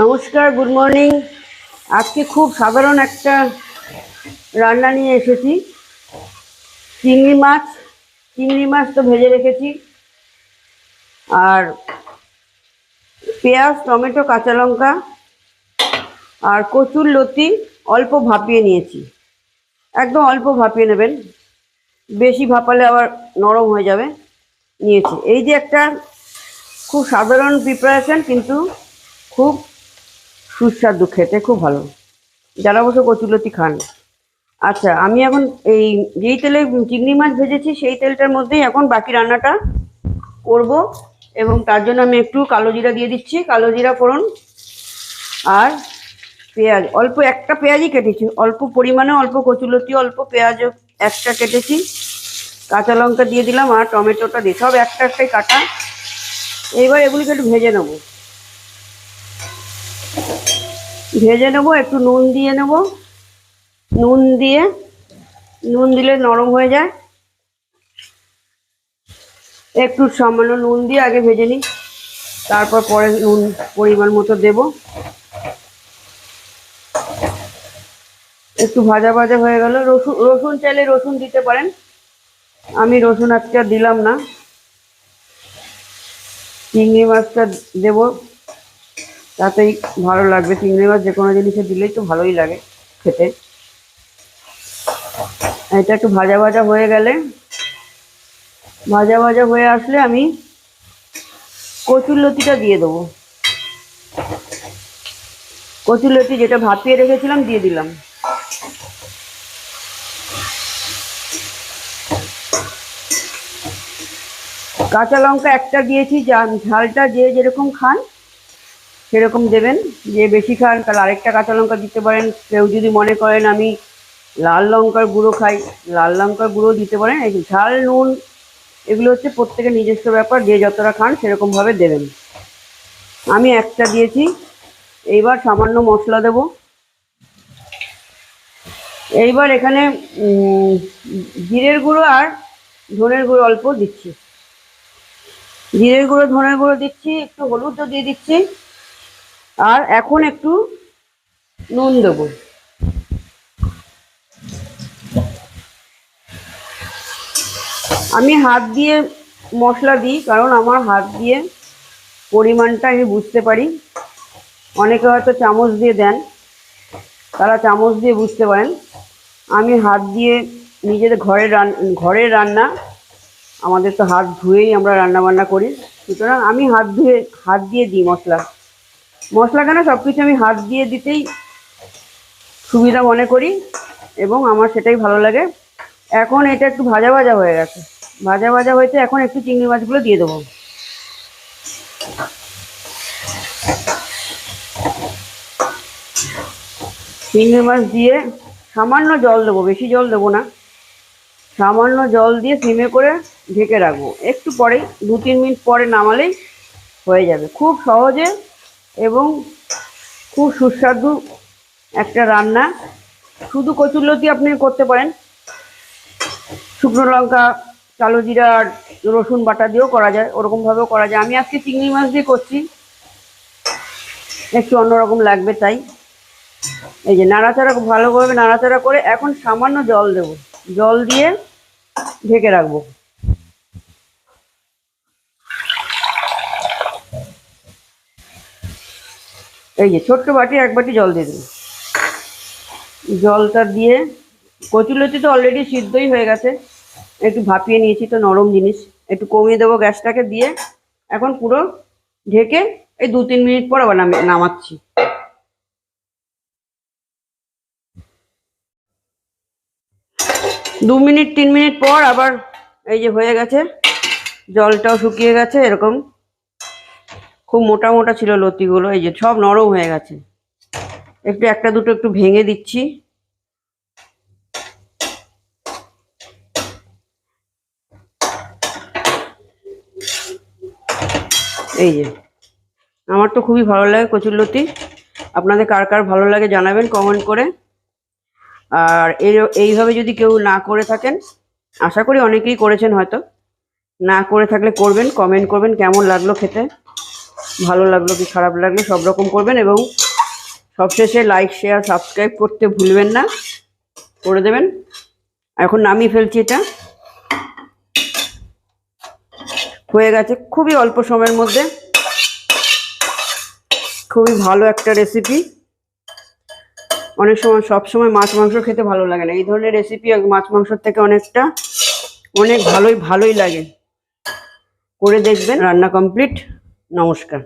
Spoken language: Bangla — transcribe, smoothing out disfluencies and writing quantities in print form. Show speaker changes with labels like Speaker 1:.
Speaker 1: নমস্কার, গুড মর্নিং। আজকে খুব সাধারণ একটা রান্না নিয়ে এসেছি। চিংড়ি মাছ তো ভেজে রেখেছি, আর পেঁয়াজ, টমেটো, কাঁচা লঙ্কা আর কচুর লতি অল্প ভাপিয়ে নিয়েছি। একদম অল্প ভাপিয়ে নেবেন, বেশি ভাপালে আবার নরম হয়ে যাবে। নিয়েছি এই যে একটা খুব সাধারণ প্রিপারেশন, কিন্তু খুব সুস্বাদু, খেতে খুব ভালো, যারা অবশ্য কচুরলতি খান। আচ্ছা, আমি এখন এই যেই তেলে চিংড়ি মাছ ভেজেছি সেই তেলটার মধ্যেই এখন বাকি রান্নাটা করব, এবং তার জন্য আমি একটু কালো জিরা দিয়ে দিচ্ছি, কালো জিরা ফোড়ন। আর পেঁয়াজ, অল্প একটা পেঁয়াজই কেটেছি, অল্প পরিমাণে, অল্প কচুরলতি, অল্প পেঁয়াজও একটা কেটেছি। কাঁচা লঙ্কা দিয়ে দিলাম আর টমেটোটা দিয়ে, সব একটা একটাই কাটা। এইবার এগুলিকে একটু ভেজে নেবো, একটু নুন দিয়ে নেব। নুন দিলে নরম হয়ে যায়। একটু সামান্য নুন দিয়ে আগে ভেজে নিই, তারপর পরে নুন পরিমাণ মতো দেব। একটু ভাজা ভাজা হয়ে গেল। রসুন চাইলে রসুন দিতে পারেন, আমি রসুন আজকে আর দিলাম না। চিংড়ি মাছটা দেব, তাতেই ভালো লাগবে। চিংড়ি মাছ যে কোনো জিনিসে দিলেই তো ভালোই লাগে খেতে। এটা একটু ভাজা ভাজা হয়ে গেলে, ভাজা ভাজা হয়ে আসলে আমি কচুরলতিটা দিয়ে দেবো। কচুরলতি যেটা ভাপিয়ে রেখেছিলাম দিয়ে দিলাম। কাঁচা লঙ্কা একটা দিয়েছি, ঝালটা যে যেরকম খান সেরকম দেবেন। যে বেশি খান তাহলে আরেকটা কাঁচা লঙ্কা দিতে পারেন। কেউ যদি মনে করেন আমি লাল লঙ্কার গুঁড়ো খাই, লাল লঙ্কার গুঁড়ো দিতে পারেন। এই ঝাল, নুন এগুলো হচ্ছে প্রত্যেকের নিজস্ব ব্যাপার, যে যতটা খান সেরকমভাবে দেবেন। আমি একটা দিয়েছি। এইবার সামান্য মশলা দেব। এইবার এখানে জিরের গুঁড়ো আর ধনের গুঁড়ো অল্প দিচ্ছি। জিরের গুঁড়ো, ধনের গুঁড়ো দিচ্ছি, একটু হলুদও দিয়ে দিচ্ছি। আর এখন একটু নুন দেবো। আমি হাত দিয়ে মশলা দিই, কারণ আমার হাত দিয়ে পরিমাণটা আমি বুঝতে পারি। অনেকে হয়তো চামচ দিয়ে দেন, তারা চামচ দিয়ে বুঝতে পারেন। আমি হাত দিয়ে, নিজেদের ঘরের রান্না, আমাদের তো হাত ধুয়েই আমরা রান্না বান্না করি, সুতরাং আমি হাত দিয়ে দিই মশলা কেন, সব কিছু আমি হাত দিয়ে দিতেই সুবিধা মনে করি, এবং আমার সেটাই ভালো লাগে। এখন এটা একটু ভাজা ভাজা হয়ে গেছে, ভাজা ভাজা হয়েছে। এখন একটু চিংড়ি মাছগুলো দিয়ে দেবো। চিংড়ি মাছ দিয়ে সামান্য জল দেবো, বেশি জল দেবো না। সামান্য জল দিয়ে সিমে করে ঢেকে রাখবো। একটু পরেই, 2-3 মিনিট পরে নামালেই হয়ে যাবে। খুব সহজে এবং খুব সুস্বাদু একটা রান্না। শুধু কচুরলতি আপনি করতে পারেন, শুকনো লঙ্কা, কালো জিরা আর রসুন বাটা দিয়েও করা যায়, ওরকমভাবেও করা যায়। আমি আজকে চিংড়ি মাছ দিয়ে করছি, একটু অন্যরকম লাগবে তাই। এই যে নাড়াচাড়া, ভালোভাবে নাড়াচাড়া করে এখন সামান্য জল দেব। জল দিয়ে ঢেকে রাখবো। এই যে ছোট্ট বাটি, 1 বাটি জল দিয়ে দেবো। জলটা দিয়ে, কচুরলতি তো অলরেডি সিদ্ধই হয়ে গেছে, একটু ভাপিয়ে নিয়েছি তো, নরম জিনিস। একটু কমিয়ে দেবো গ্যাসটাকে, দিয়ে এখন পুরো ঢেকে এই 2-3 মিনিট পর আবার নামাচ্ছি। 2-3 মিনিট পর আবার এই যে হয়ে গেছে, জলটাও শুকিয়ে গেছে। এরকম খুব মোটা মোটা ছিল লতিগুলো, এই যে সব নরম হয়ে গেছে। একটু একটা দুটো একটু ভেঙে দিচ্ছি। এই যে, আমার তো খুবই ভালো লাগে কচুরলতি। আপনাদের কার কার ভালো লাগে জানাবেন কমেন্ট করে। আর এইভাবে যদি কেউ না করে থাকেন, আশা করি অনেকেই করেছেন, হয়তো না করে থাকলে করবেন, কমেন্ট করবেন কেমন লাগলো খেতে। ভালো লাগলো কি খারাপ লাগলো সব রকম করবেন, এবং সবশেষে লাইক শেয়ার সাবস্ক্রাইব করতে ভুলবেন না, করে দেবেন। এখন নামিয়ে ফেলছি, এটা হয়ে গেছে খুবই অল্প সময়ের মধ্যে। খুবই ভালো একটা রেসিপি। অনেক সময় সব সময় মাছ মাংস খেতে ভালো লাগে না, এই ধরনের রেসিপি মাছ মাংসর থেকে অনেক ভালোই লাগে। করে দেখবেন। রান্না কমপ্লিট। নমস্কার।